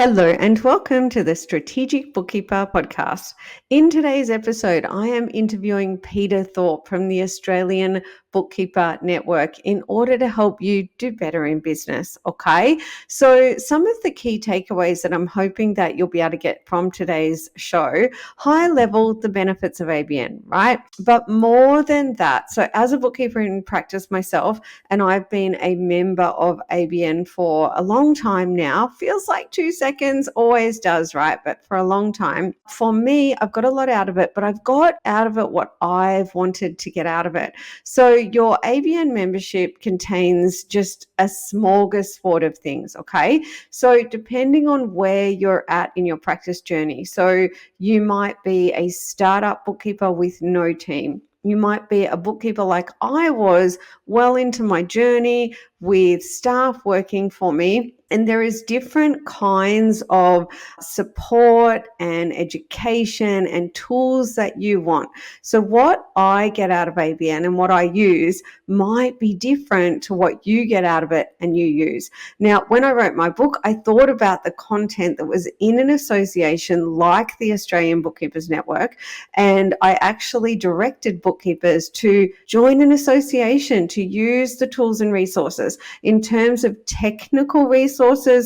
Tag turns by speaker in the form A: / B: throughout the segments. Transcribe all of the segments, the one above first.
A: Hello and welcome to the Strategic Bookkeeper podcast. In today's episode, I am interviewing Peter Thorp from the Australian Bookkeeper Network in order to help you do better in business. Okay, so some of the key takeaways that I'm hoping that you'll be able to get from today's show: high level, the benefits of ABN, right? But more than that, so as a bookkeeper in practice myself, and I've been a member of ABN for a long time now, feels like 2 seconds, always does, right? But for a long time, for me, I've got a lot out of it, but I've got out of it what I've wanted to get out of it. So your ABN membership contains just a smorgasbord of things, okay? So depending on where you're at in your practice journey, so you might be a startup bookkeeper with no team. You might be a bookkeeper like I was, well into my journey with staff working for me. And there is different kinds of support and education and tools that you want. So what I get out of ABN and what I use might be different to what you get out of it and you use. Now, when I wrote my book, I thought about the content that was in an association like the Australian Bookkeepers Network, and I actually directed bookkeepers to join an association to use the tools and resources. In terms of technical resources,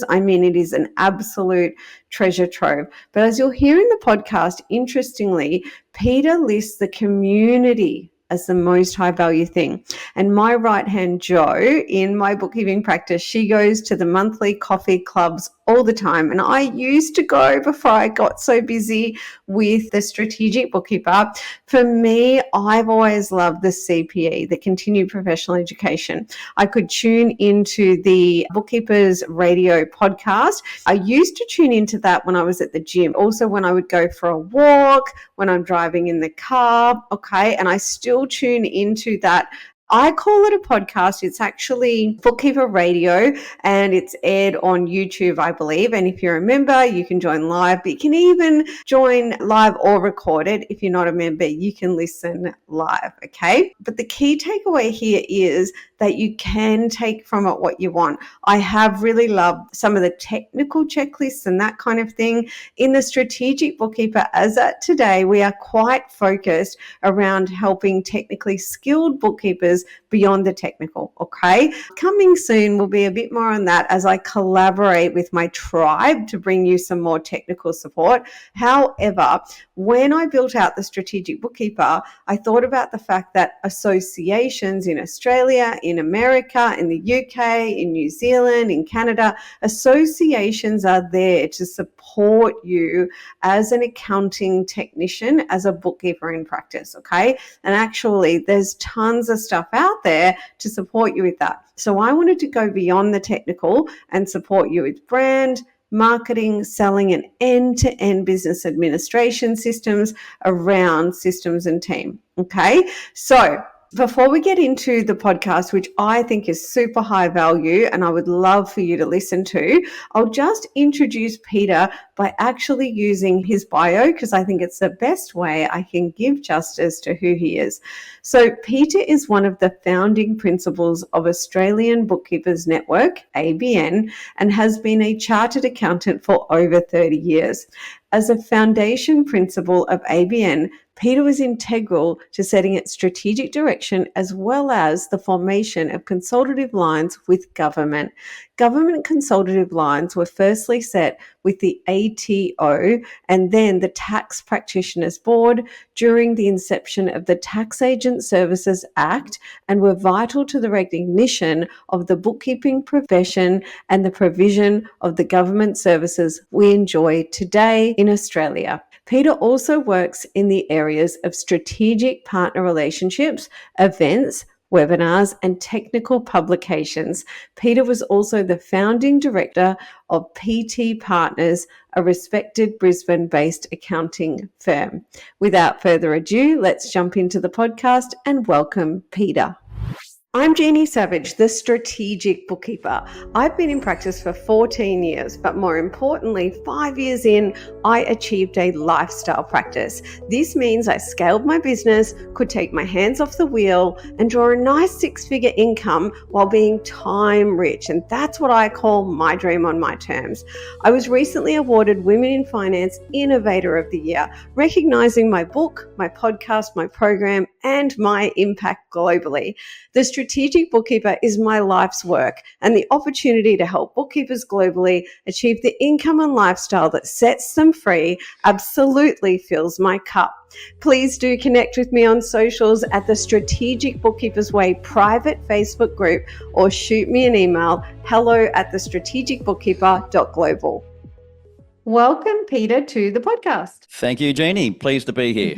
A: I mean, it is an absolute treasure trove. But as you'll hear in the podcast, interestingly, Peter lists the community as the most high value thing. And my right hand Jo in my bookkeeping practice, she goes to the monthly coffee clubs all the time. And I used to go before I got so busy with the strategic bookkeeper. For me, I've always loved the CPE, the continued professional education. I could tune into the Bookkeepers radio podcast. I used to tune into that when I was at the gym. Also when I would go for a walk, when I'm driving in the car, okay? And I still tune into that. I call it a podcast. It's actually Bookkeeper Radio and it's aired on YouTube, I believe. And if you're a member, you can join live, but you can even join live or recorded. If you're not a member, you can listen live, okay? But the key takeaway here is that you can take from it what you want. I have really loved some of the technical checklists and that kind of thing. In the Strategic Bookkeeper, as at today, we are quite focused around helping technically skilled bookkeepers beyond the technical, okay? Coming soon will be a bit more on that as I collaborate with my tribe to bring you some more technical support. However, when I built out the Strategic Bookkeeper, I thought about the fact that associations in Australia, in America, in the UK, in New Zealand, in Canada, associations are there to support you as an accounting technician, as a bookkeeper in practice, okay? And actually, there's tons of stuff out there to support you with that. So I wanted to go beyond the technical and support you with brand, marketing, selling, and end-to-end business administration systems around systems and team. Okay, so before we get into the podcast, which I think is super high value and I would love for you to listen to, I'll just introduce Peter by actually using his bio because I think it's the best way I can give justice to who he is. So Peter is one of the founding principals of Australian Bookkeepers Network, ABN, and has been a chartered accountant for over 30 years. As a foundation principal of ABN, Peter was integral to setting its strategic direction as well as the formation of consultative lines with government. Government consultative lines were firstly set with the ATO and then the Tax Practitioners Board during the inception of the Tax Agent Services Act and were vital to the recognition of the bookkeeping profession and the provision of the government services we enjoy today in Australia. Peter also works in the areas of strategic partner relationships, events, webinars, and technical publications. Peter was also the founding director of PT Partners, a respected Brisbane-based accounting firm. Without further ado, let's jump into the podcast and welcome Peter. I'm Jeannie Savage, the strategic bookkeeper. I've been in practice for 14 years, but more importantly, 5 years in, I achieved a lifestyle practice. This means I scaled my business, could take my hands off the wheel, and draw a nice six-figure income while being time rich. And that's what I call my dream on my terms. I was recently awarded Women in Finance Innovator of the Year, recognizing my book, my podcast, my program, and my impact globally. The Strategic Bookkeeper is my life's work, and the opportunity to help bookkeepers globally achieve the income and lifestyle that sets them free absolutely fills my cup. Please do connect with me on socials at the Strategic Bookkeepers Way private Facebook group, or shoot me an email, hello@thestrategicbookkeeper.global. Welcome, Peter, to the podcast.
B: Thank you, Jeannie. Pleased to be here.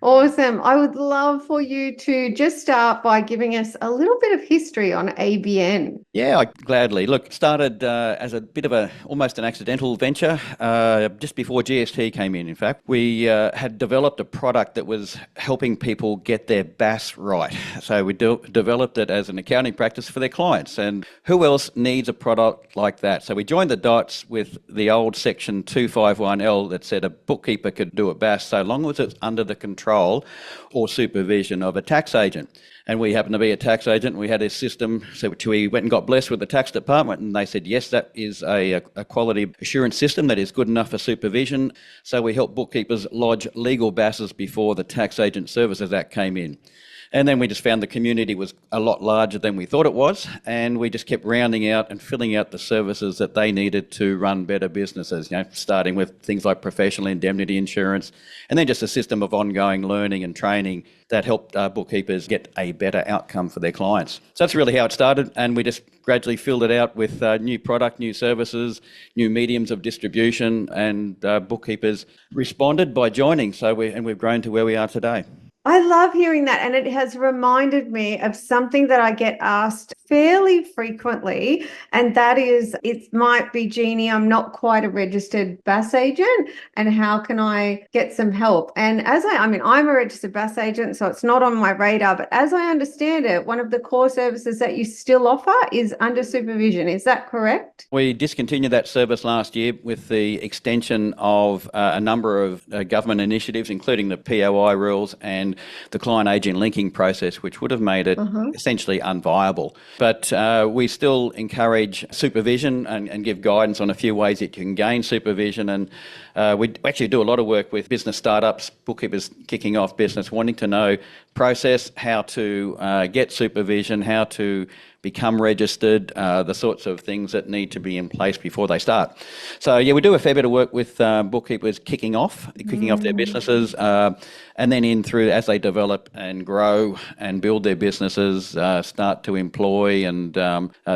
A: Awesome. I would love for you to just start by giving us a little bit of history on ABN.
B: Yeah, gladly. Look, started as a bit of almost an accidental venture just before GST came in fact. We had developed a product that was helping people get their BAS right. So we developed it as an accounting practice for their clients. And who else needs a product like that? So we joined the dots with the old Section 251L that said a bookkeeper could do a BAS so long as it's under the control or supervision of a tax agent. And we happened to be a tax agent. We had a system, so we went and got blessed with the tax department, and they said, yes, that is a quality assurance system that is good enough for supervision. So we helped bookkeepers lodge legal BASs before the Tax Agent Services Act came in. And then we just found the community was a lot larger than we thought it was, and we just kept rounding out and filling out the services that they needed to run better businesses, starting with things like professional indemnity insurance, and then just a system of ongoing learning and training that helped bookkeepers get a better outcome for their clients. So that's really how it started, and we just gradually filled it out with new product, new services, new mediums of distribution, and bookkeepers responded by joining. So we've grown to where we are today.
A: I love hearing that, and it has reminded me of something that I get asked fairly frequently, and that is, it might be, Jeannie, I'm not quite a registered BAS agent, and how can I get some help? And I'm a registered BAS agent, so it's not on my radar, but as I understand it, one of the core services that you still offer is under supervision. Is that correct?
B: We discontinued that service last year with the extension of a number of government initiatives, including the POI rules and the client agent linking process, which would have made it essentially unviable. But we still encourage supervision and give guidance on a few ways that you can gain supervision. And we actually do a lot of work with business startups, bookkeepers kicking off business, wanting to know process, how to get supervision, how to become registered, the sorts of things that need to be in place before they start. So we do a fair bit of work with bookkeepers kicking off their businesses, and then in through as they develop and grow and build their businesses, start to employ and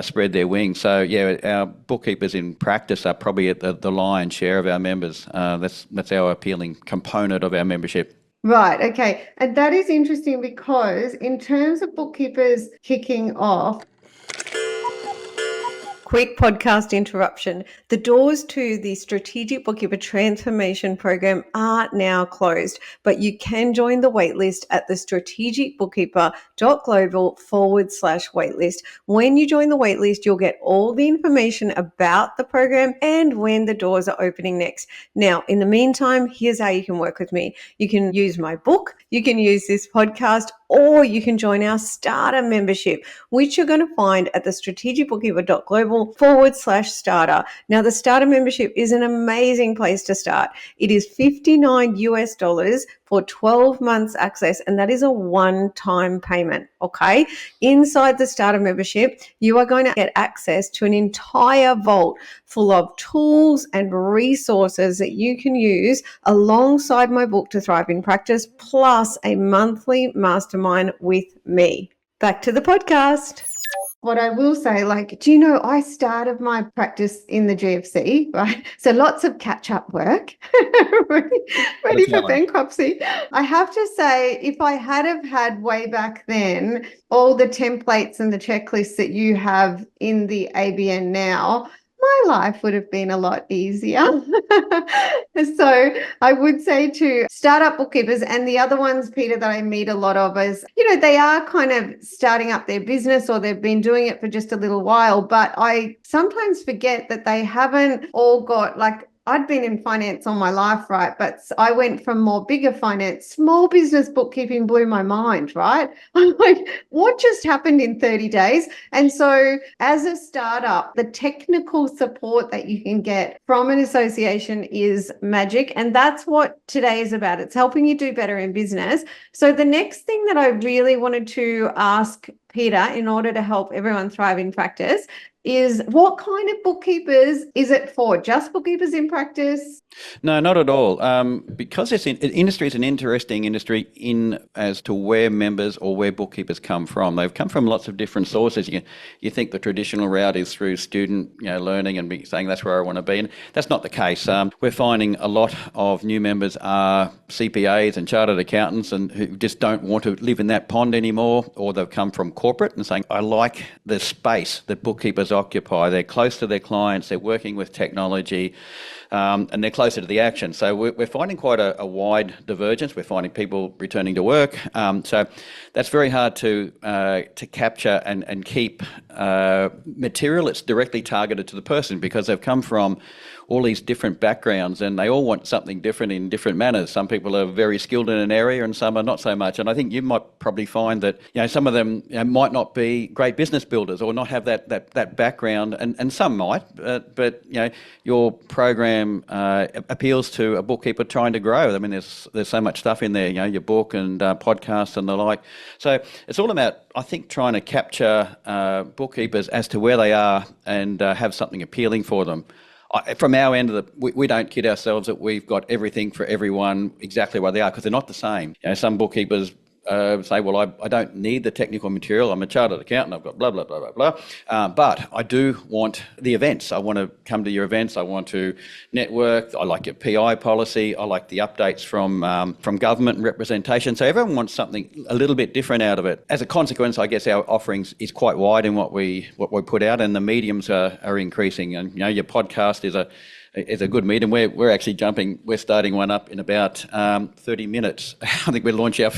B: spread their wings. So our bookkeepers in practice are probably at the lion's share of our members. That's our appealing component of our membership.
A: Right. Okay. And that is interesting because in terms of bookkeepers kicking off, quick podcast interruption. The doors to the Strategic Bookkeeper Transformation Program are now closed, but you can join the waitlist at the strategicbookkeeper.global/waitlist. When you join the waitlist, you'll get all the information about the program and when the doors are opening next. Now, in the meantime, here's how you can work with me. You can use my book, you can use this podcast, or you can join our starter membership, which you're going to find at the strategicbookkeeper.global/starter. Now, the starter membership is an amazing place to start. It is $59 for 12 months access, and that is a one-time payment, okay? Inside the starter membership, you are going to get access to an entire vault full of tools and resources that you can use alongside my book to thrive in practice, plus a monthly mastermind with me. Back to the podcast. What I will say, do you know, I started my practice in the GFC, right? So lots of catch-up work, ready for bankruptcy. I have to say, if I had have had way back then, all the templates and the checklists that you have in the ABN now, my life would have been a lot easier. So I would say to startup bookkeepers, and the other ones, Peter, that I meet a lot of is, they are kind of starting up their business or they've been doing it for just a little while, but I sometimes forget that they haven't all got like, I'd been in finance all my life, right? But I went from more bigger finance, small business bookkeeping blew my mind, right? I'm like, what just happened in 30 days? And so as a startup, the technical support that you can get from an association is magic. And that's what today is about. It's helping you do better in business. So the next thing that I really wanted to ask Peter, in order to help everyone thrive in practice, is what kind of bookkeepers is it for? Just bookkeepers in practice?
B: No, not at all. Because industry is an interesting industry in as to where members or where bookkeepers come from. They've come from lots of different sources. You think the traditional route is through student learning and saying that's where I want to be, and that's not the case. We're finding a lot of new members are CPAs and chartered accountants and who just don't want to live in that pond anymore, or they've come from corporate and saying, I like the space that bookkeepers occupy. They're close to their clients, they're working with technology, and they're closer to the action. So we're finding quite a wide divergence. We're finding people returning to work. So that's very hard to capture and keep material that's directly targeted to the person, because they've come from all these different backgrounds and they all want something different in different manners. Some people are very skilled in an area and some are not so much. And I think you might probably find that some of them might not be great business builders or not have that background, and some might, but your program appeals to a bookkeeper trying to grow. I mean, there's so much stuff in there, your book and podcasts and the like. So it's all about, I think, trying to capture bookkeepers as to where they are and have something appealing for them. From our end of we don't kid ourselves that we've got everything for everyone exactly where they are, because they're not the same. Some bookkeepers say, well, I don't need the technical material. I'm a chartered accountant. I've got blah, blah, blah, blah, blah. But I do want the events. I want to come to your events. I want to network. I like your PI policy. I like the updates from government and representation. So everyone wants something a little bit different out of it. As a consequence, I guess our offerings is quite wide in what we put out, and the mediums are increasing. And, your podcast is a good medium. We're actually we're starting one up in about 30 minutes. I think we'll launch our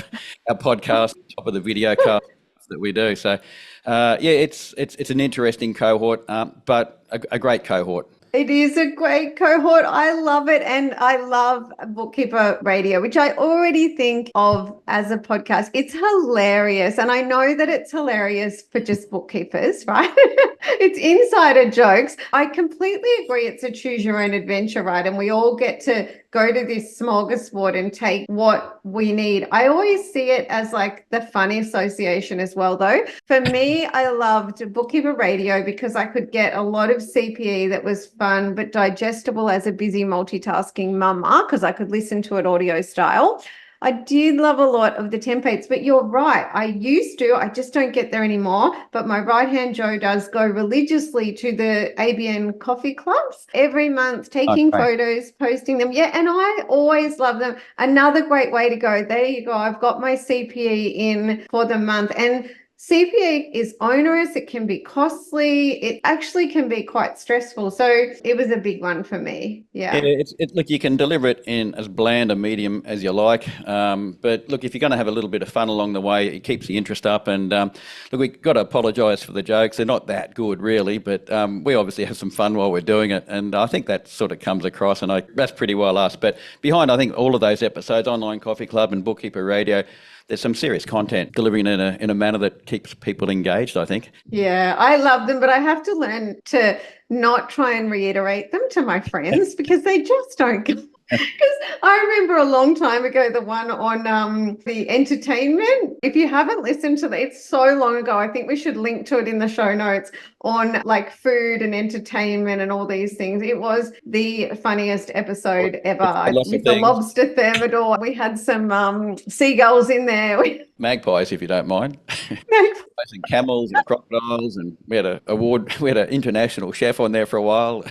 B: podcast on top of the video cast that we do. So, it's an interesting cohort, but a great cohort.
A: It is a great cohort. I love it. And I love Bookkeeper Radio, which I already think of as a podcast. It's hilarious. And I know that it's hilarious for just bookkeepers, right? It's insider jokes. I completely agree. It's a choose your own adventure, right? And we all get to go to this smorgasbord and take what we need. I always see it as like the funny association as well, though. For me, I loved Bookkeeper Radio because I could get a lot of CPE that was fun but digestible as a busy multitasking mama, because I could listen to it audio style. I did love a lot of the templates, but you're right. I just don't get there anymore. But my right-hand Joe does go religiously to the ABN coffee clubs every month, taking photos, posting them. Yeah, and I always love them. Another great way to go. There you go. I've got my CPE in for the month. And CPA is onerous. It can be costly. It actually can be quite stressful. So it was a big one for me. Yeah.
B: Look, you can deliver it in as bland a medium as you like. But look, if you're going to have a little bit of fun along the way, it keeps the interest up. And look, we've got to apologise for the jokes. They're not that good, really. But we obviously have some fun while we're doing it. And I think that sort of comes across. And that's pretty well us. But behind, I think, all of those episodes, Online Coffee Club and Bookkeeper Radio, there's some serious content delivering in a manner that keeps people engaged, I think.
A: Yeah, I love them, but I have to learn to not try and reiterate them to my friends because they just don't. Because I remember a long time ago, the one on the entertainment. If you haven't listened to that, it's so long ago. I think we should link to it in the show notes on like food and entertainment and all these things. It was the funniest episode ever. With the lobster thermidor, we had some seagulls in there.
B: Magpies, if you don't mind. Magpies and camels and crocodiles, and we had an international chef on there for a while.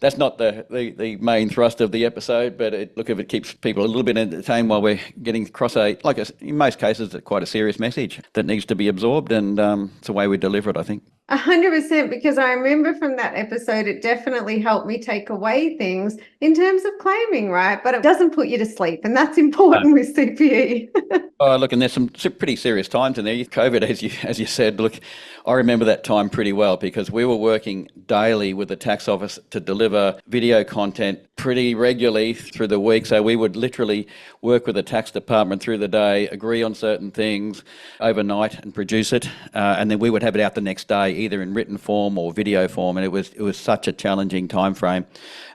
B: That's not the main thrust of the episode, but if it keeps people a little bit entertained while we're getting across in most cases, quite a serious message that needs to be absorbed, and it's the way we deliver it, I think.
A: 100%, because I remember from that episode, it definitely helped me take away things in terms of claiming, right? But it doesn't put you to sleep, and that's important with CPE.
B: Oh, look, and there's some pretty serious times in there. COVID, as you said, look, I remember that time pretty well because we were working daily with the tax office to deliver video content pretty regularly through the week. So we would literally work with the tax department through the day, agree on certain things overnight and produce it. And then we would have it out the next day, either in written form or video form. And it was such a challenging time frame.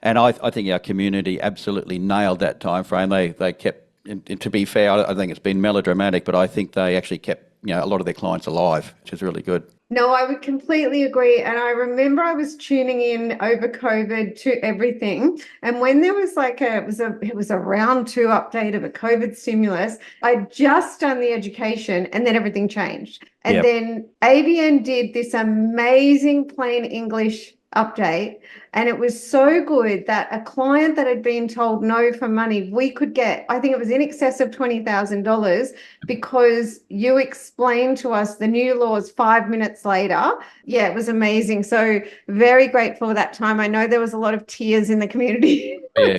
B: And I think our community absolutely nailed that time frame. They kept, and to be fair, I think it's been melodramatic, but I think they actually kept a lot of their clients alive, which is really good.
A: No, I would completely agree. And I remember I was tuning in over COVID to everything. And when there was it was a round two update of a COVID stimulus, I'd just done the education and then everything changed. And then ABN did this amazing plain English update. And it was so good that a client that had been told no for money, we could get, I think it was in excess of $20,000 because you explained to us the new laws 5 minutes later. Yeah, it was amazing. So very grateful for that time. I know there was a lot of tears in the community.
B: Yeah.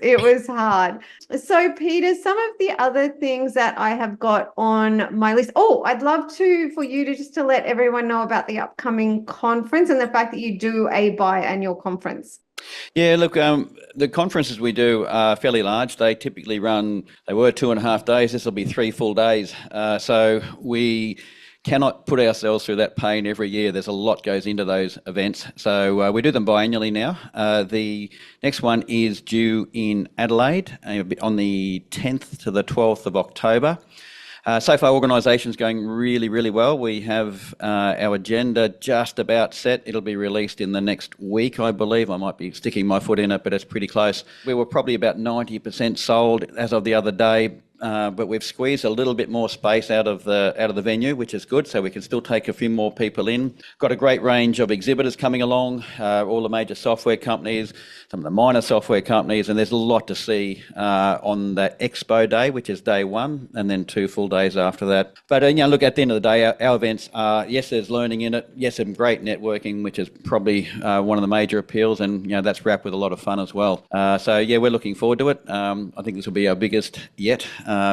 A: It was hard. So, Peter, some of the other things that I have got on my list. Oh, I'd love for you to let everyone know about the upcoming conference and the fact that you do a biannual conference.
B: Yeah, look, the conferences we do are fairly large. They typically they were 2.5 days. This will be 3 full days. So we cannot put ourselves through that pain every year. There's a lot goes into those events. So we do them biannually now. The next one is due in Adelaide on the 10th to the 12th of October. So far, organisation's going really, really well. We have our agenda just about set. It'll be released in the next week, I believe. I might be sticking my foot in it, but it's pretty close. We were probably about 90% sold as of the other day. But we've squeezed a little bit more space out of the venue, which is good, so we can still take a few more people in. Got a great range of exhibitors coming along, all the major software companies, some of the minor software companies, and there's a lot to see on that Expo Day, which is day one, and then 2 full days after that. But look, at the end of the day, our events are, yes, there's learning in it, yes, some great networking, which is probably one of the major appeals, and that's wrapped with a lot of fun as well. So yeah, we're looking forward to it. I think this will be our biggest yet.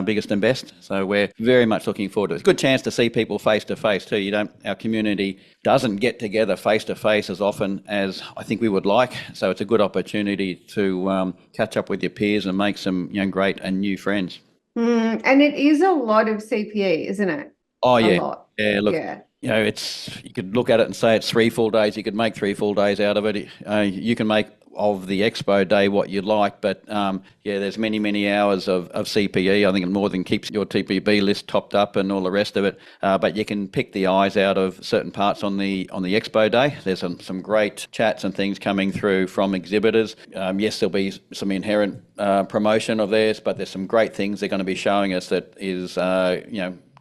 B: Biggest and best. So we're very much looking forward to it. It's a good chance to see people face to face too. Our community doesn't get together face to face as often as I think we would like. So it's a good opportunity to catch up with your peers and make some great and new friends.
A: And it is a lot of CPE, isn't it?
B: Oh yeah.
A: A lot.
B: Yeah, look. Yeah. You could look at it and say it's 3 full days. You could make 3 full days out of it. You can make of the Expo Day what you'd like, but there's many hours of CPE. I think it more than keeps your TPB list topped up and all the rest of it. But you can pick the eyes out of certain parts on the Expo Day. There's some great chats and things coming through from exhibitors. Yes, there'll be some inherent promotion of theirs, but there's some great things they're going to be showing us that is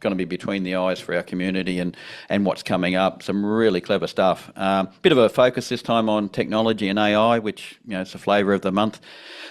B: going to be between the eyes for our community and what's coming up. Some really clever stuff. Bit of a focus this time on technology and AI, which it's the flavour of the month.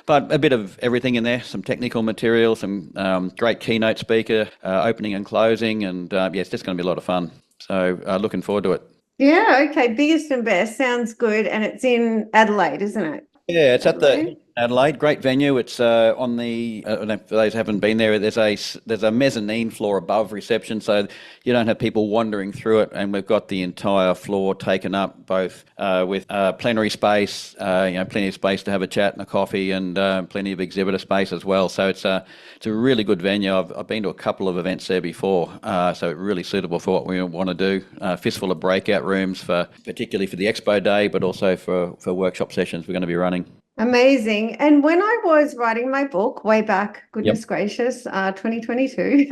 B: But a bit of everything in there. Some technical material, some great keynote speaker, opening and closing, and it's just going to be a lot of fun. So looking forward to it.
A: Yeah, okay. Biggest and best sounds good, and it's in Adelaide, isn't it?
B: Yeah, it's Adelaide. At the Adelaide, great venue. It's on the for those who haven't been there, there's a mezzanine floor above reception, so you don't have people wandering through it. And we've got the entire floor taken up, both with plenary space, plenty of space to have a chat and a coffee, and plenty of exhibitor space as well. So it's a really good venue. I've been to a couple of events there before, so it's really suitable for what we want to do. Fistful of breakout rooms particularly for the Expo Day, but also for workshop sessions we're going to be running.
A: Amazing. And when I was writing my book way back, goodness gracious, 2022,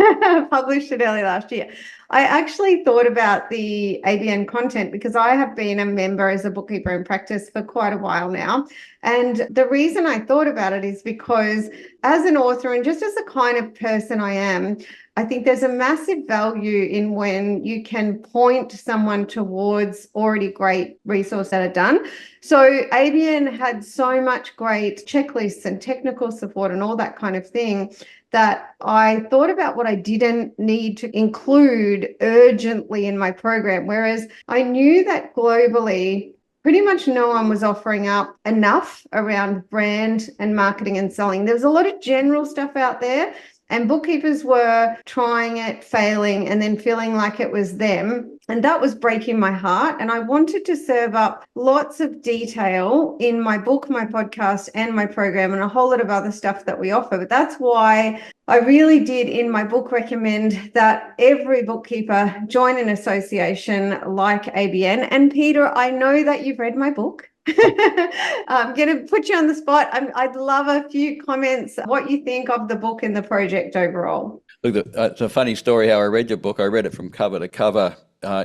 A: published it early last year, I actually thought about the ABN content because I have been a member as a bookkeeper in practice for quite a while now. And the reason I thought about it is because as an author and just as the kind of person I am, I think there's a massive value in when you can point someone towards already great resources that are done. So ABN had so much great checklists and technical support and all that kind of thing that I thought about what I didn't need to include urgently in my program, whereas I knew that globally, pretty much no one was offering up enough around brand and marketing and selling. There was a lot of general stuff out there, and bookkeepers were trying it, failing, and then feeling like it was them. And that was breaking my heart. And I wanted to serve up lots of detail in my book, my podcast, and my program, and a whole lot of other stuff that we offer. But that's why I really did in my book recommend that every bookkeeper join an association like ABN. And Peter, I know that you've read my book. I'm going to put you on the spot. I'd love a few comments, what you think of the book and the project overall.
B: Look, it's a funny story how I read your book. I read it from cover to cover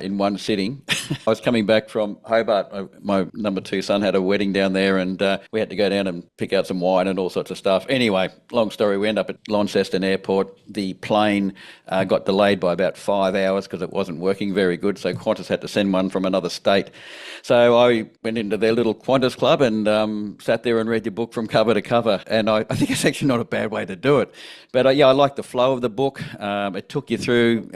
B: in one sitting. I was coming back from Hobart. My number 2 son had a wedding down there, and we had to go down and pick out some wine and all sorts of stuff. Anyway, long story, we end up at Launceston Airport. The plane got delayed by about 5 hours because it wasn't working very good, so Qantas had to send one from another state. So I went into their little Qantas club and sat there and read your book from cover to cover, and I think it's actually not a bad way to do it. But I like the flow of the book. It took you through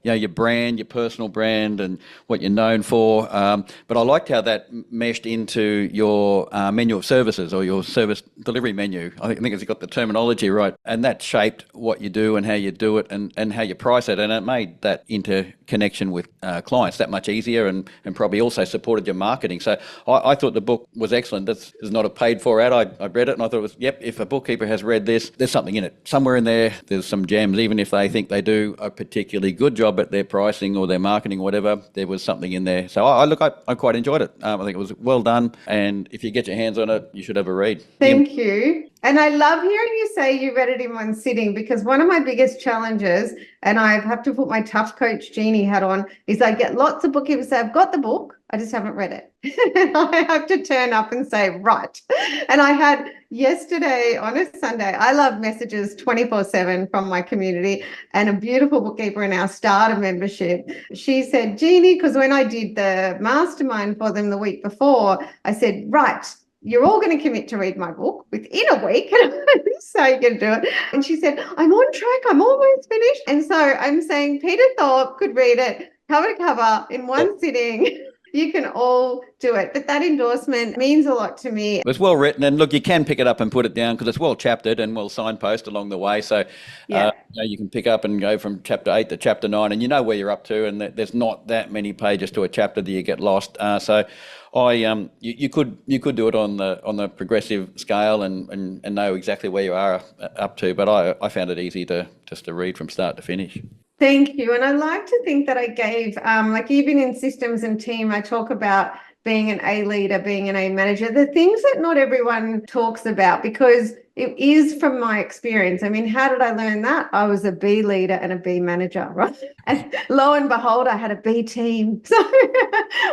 B: your brand, your personal brand, and what you're known for. But I liked how that meshed into your menu of services, or your service delivery menu. I think it's got the terminology right. And that shaped what you do and how you do it, and how you price it. And it made that interconnection with clients that much easier, and probably also supported your marketing. So I thought the book was excellent. This is not a paid for ad. I read it and I thought it was, yep, if a bookkeeper has read this, there's something in it. Somewhere in there's some gems. Even if they think they do a particularly good job at their pricing or their marketing, whatever, there was something in there. So I quite enjoyed it. I think it was well done. And if you get your hands on it, you should have a read.
A: Thank you. And I love hearing you say you read it in one sitting, because one of my biggest challenges, and I have to put my tough coach Jeannie hat on, is I get lots of bookkeepers say, I've got the book, I just haven't read it. And I have to turn up and say, right. And I had yesterday on a Sunday, I love messages 24/7 from my community, and a beautiful bookkeeper in our starter membership. She said, Jeannie, because when I did the mastermind for them the week before, I said, right, you're all going to commit to read my book within a week. And I'm so you can do it. And she said, I'm on track. I'm almost finished. And so I'm saying Peter Thorp could read it cover to cover in one sitting. You can all do it. But that endorsement means a lot to me.
B: It's well written, and look, you can pick it up and put it down because it's well chaptered and well signposted along the way. So you can pick up and go from chapter 8 to chapter 9, and you know where you're up to, and there's not that many pages to a chapter that you get lost. You could do it on the progressive scale and know exactly where you are up to, but I found it easy to read from start to finish.
A: Thank you. And I like to think that I gave, like even in systems and team, I talk about being an A leader, being an A manager, the things that not everyone talks about, because it is from my experience. I mean, how did I learn that? I was a B leader and a B manager, right? And lo and behold, I had a B team. So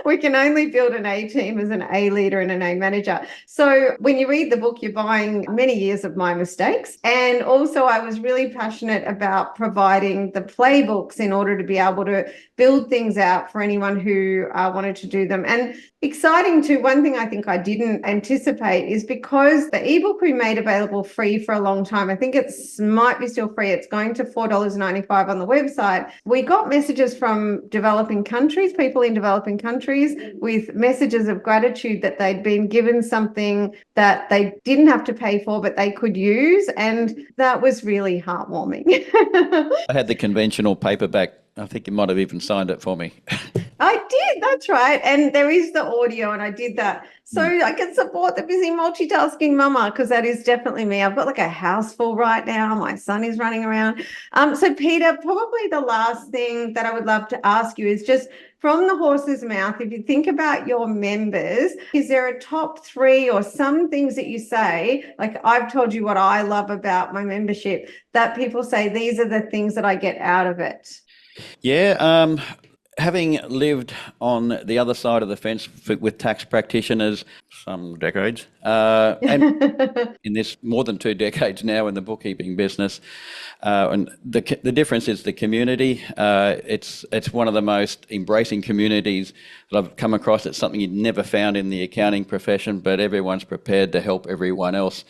A: we can only build an A team as an A leader and an A manager. So when you read the book, you're buying many years of my mistakes. And also I was really passionate about providing the playbooks in order to be able to build things out for anyone who wanted to do them. And exciting too, one thing I think I didn't anticipate is because the ebook we made available free for a long time, I think it might be still free, it's going to $4.95 on the website. We got messages from developing countries, people in developing countries, with messages of gratitude that they'd been given something that they didn't have to pay for, but they could use. And that was really heartwarming.
B: I had the conventional paperback. I think you might have even signed it for me.
A: I did, that's right. And there is the audio, and I did that so I can support the busy multitasking mama, because that is definitely me. I've got like a house full right now. My son is running around. So Peter, probably the last thing that I would love to ask you is just from the horse's mouth, if you think about your members, is there a top 3 or some things that you say, like I've told you what I love about my membership, that people say, these are the things that I get out of it?
B: Yeah, having lived on the other side of the fence with tax practitioners some decades, and in this more than 2 decades now in the bookkeeping business, and the difference is the community. It's one of the most embracing communities that I've come across. It's something you'd never found in the accounting profession, but everyone's prepared to help everyone else.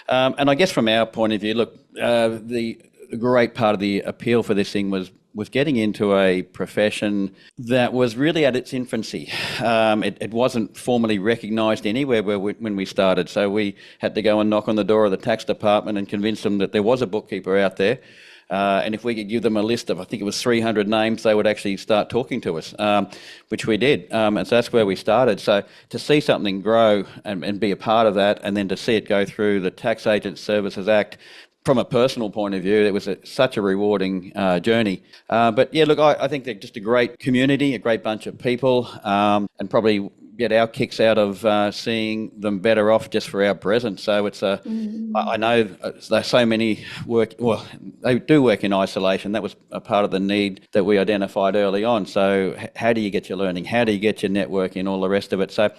B: And I guess from our point of view, look, the great part of the appeal for this thing was getting into a profession that was really at its infancy. It wasn't formally recognised anywhere when we started, so we had to go and knock on the door of the tax department and convince them that there was a bookkeeper out there. And if we could give them a list of, I think it was 300 names, they would actually start talking to us, which we did. And so that's where we started. So to see something grow and be a part of that, and then to see it go through the Tax Agent Services Act, from a personal point of view, it was such a rewarding journey. But yeah, look, I think they're just a great community, a great bunch of people, and probably get our kicks out of seeing them better off just for our presence. So it's I know there's so many they do work in isolation. That was a part of the need that we identified early on. So how do you get your learning? How do you get your networking? All the rest of it. So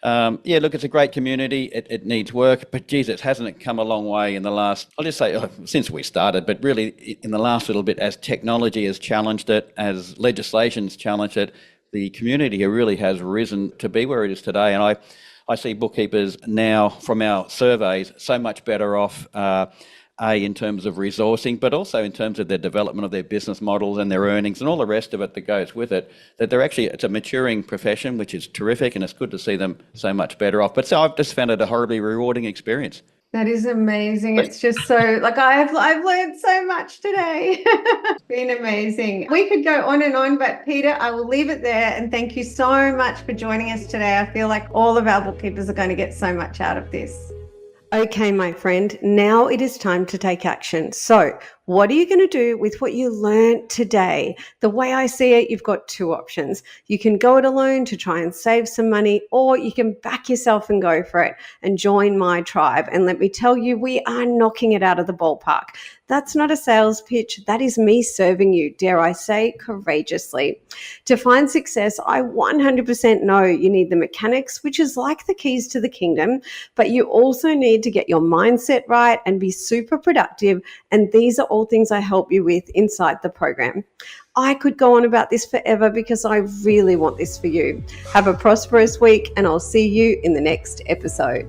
B: yeah, look, it's a great community. It needs work, but geez, hasn't it come a long way in the last, I'll just say since we started, but really in the last little bit, as technology has challenged it, as legislation's challenged it, the community really has risen to be where it is today. And I see bookkeepers now from our surveys so much better off, in terms of resourcing, but also in terms of their development of their business models and their earnings and all the rest of it that goes with it, that it's a maturing profession, which is terrific, and it's good to see them so much better off. But so I've just found it a horribly rewarding experience.
A: That is amazing. It's just so, like, I've learned so much today. It's been amazing. We could go on and on, but Peter, I will leave it there. And thank you so much for joining us today. I feel like all of our bookkeepers are going to get so much out of this. Okay, my friend, now it is time to take action. So what are you going to do with what you learned today? The way I see it, you've got 2 options. You can go it alone to try and save some money, or you can back yourself and go for it and join my tribe. And let me tell you, we are knocking it out of the ballpark. That's not a sales pitch. That is me serving you, dare I say, courageously. To find success, I 100% know you need the mechanics, which is like the keys to the kingdom, but you also need to get your mindset right and be super productive. And these are all things I help you with inside the program. I could go on about this forever because I really want this for you. Have a prosperous week, and I'll see you in the next episode.